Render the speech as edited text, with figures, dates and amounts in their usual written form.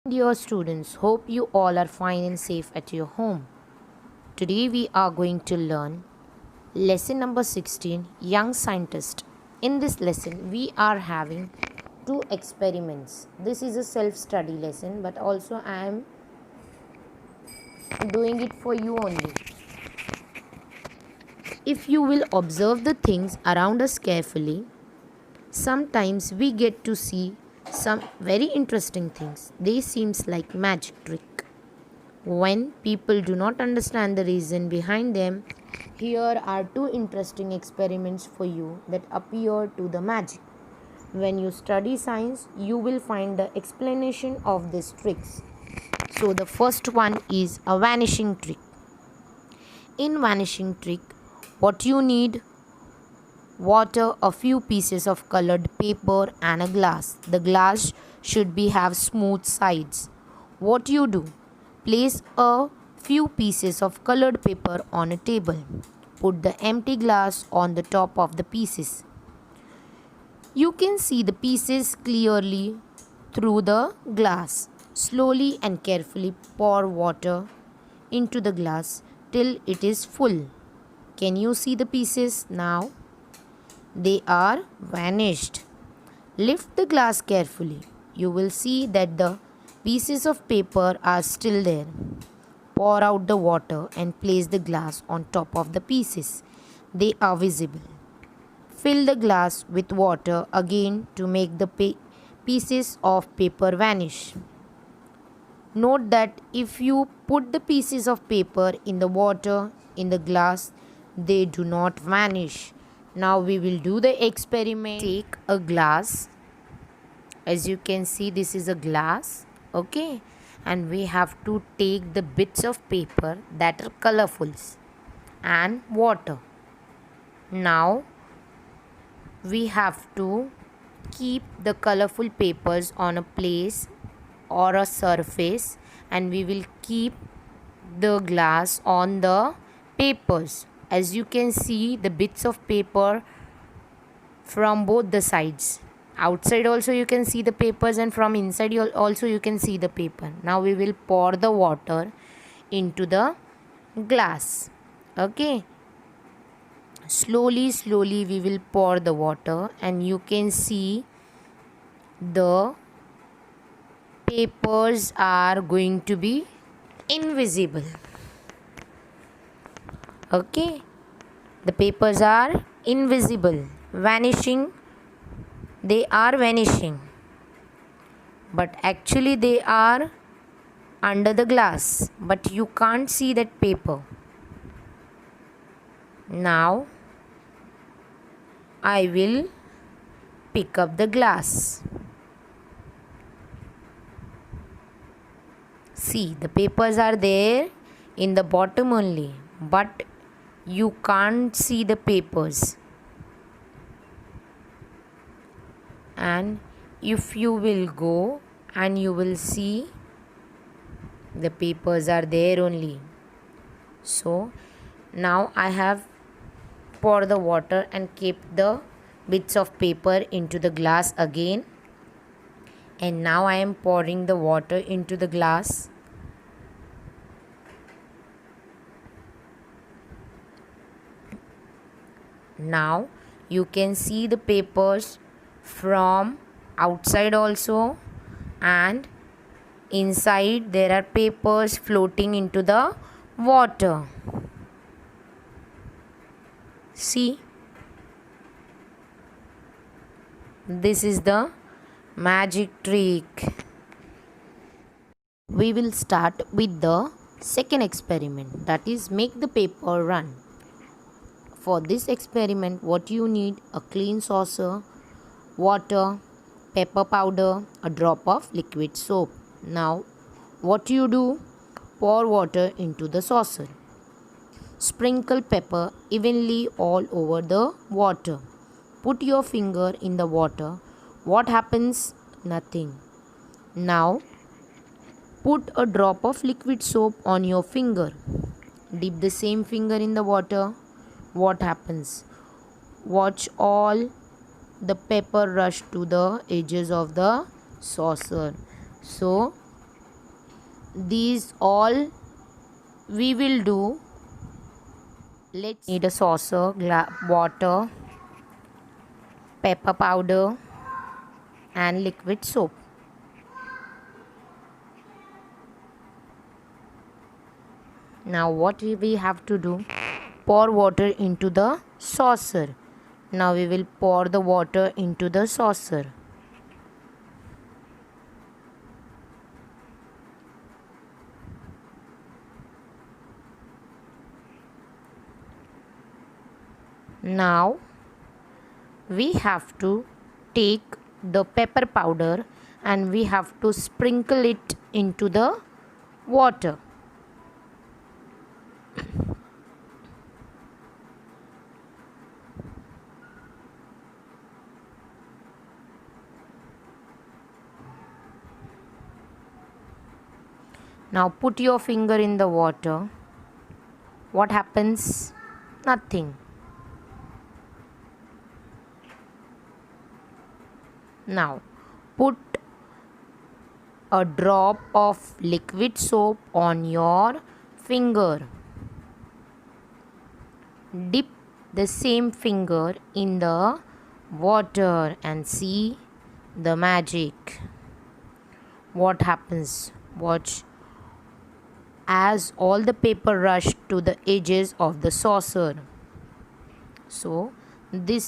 Dear students, hope you all are fine and safe at your home. Today we are going to learn lesson number 16, Young Scientist. In this lesson, we are having two experiments. This is a self-study lesson, but also I am doing it for you only. If you will observe the things around us carefully, sometimes we get to see some very interesting things. They seems like magic trick. When people do not understand the reason behind them, here are two interesting experiments for you that appear to the magic. When you study science, you will find the explanation of these tricks. So the first one is a vanishing trick. In vanishing trick, what you need: water, a few pieces of colored paper and a glass. The glass should be have smooth sides. What you do? Place a few pieces of colored paper on a table. Put the empty glass on the top of the pieces. You can see the pieces clearly through the glass. Slowly and carefully pour water into the glass till it is full. Can you see the pieces now? They are vanished. Lift the glass carefully. You will see that the pieces of paper are still there. Pour out the water and place the glass on top of the pieces. They are visible. Fill the glass with water again to make the pieces of paper vanish. Note that if you put the pieces of paper in the water in the glass, they do not vanish. Now we will do the experiment. Take a glass. As you can see, this is a glass. Okay. And we have to take the bits of paper that are colorfuls and water. Now we have to keep the colorful papers on a place or a surface, and we will keep the glass on the papers. As you can see, the bits of paper from both the sides. Outside also you can see the papers, and from inside also you can see the paper. Now we will pour the water into the glass. Okay. Slowly we will pour the water, and you can see the papers are going to be invisible. Okay. The papers are invisible, vanishing. They are vanishing, but actually they are under the glass, but you can't see that paper. Now I will pick up the glass. See, the papers are there in the bottom only, but you can't see the papers. And if you will go and you will see, the papers are there only. So now I have poured the water and kept the bits of paper into the glass again, and now I am pouring the water into the glass. Now you can see the papers from outside also, and inside there are papers floating into the water. See, this is the magic trick. We will start with the second experiment, that is make the paper run. For this experiment, what you need: a clean saucer, water, pepper powder, a drop of liquid soap. Now what you do: pour water into the saucer. Sprinkle pepper evenly all over the water. Put your finger in the water. What happens? Nothing. Now put a drop of liquid soap on your finger. Dip the same finger in the water. What happens? Watch all the pepper rush to the edges of the saucer. So these all we will do. Let's need a saucer, water, pepper powder, and liquid soap. Now what we have to do? Pour water into the saucer. Now we will pour the water into the saucer. Now we have to take the pepper powder and we have to sprinkle it into the water. Now put your finger in the water. What happens? Nothing. Now put a drop of liquid soap on your finger. Dip the same finger in the water and see the magic. What happens? Watch as all the paper rush to the edges of the saucer. So this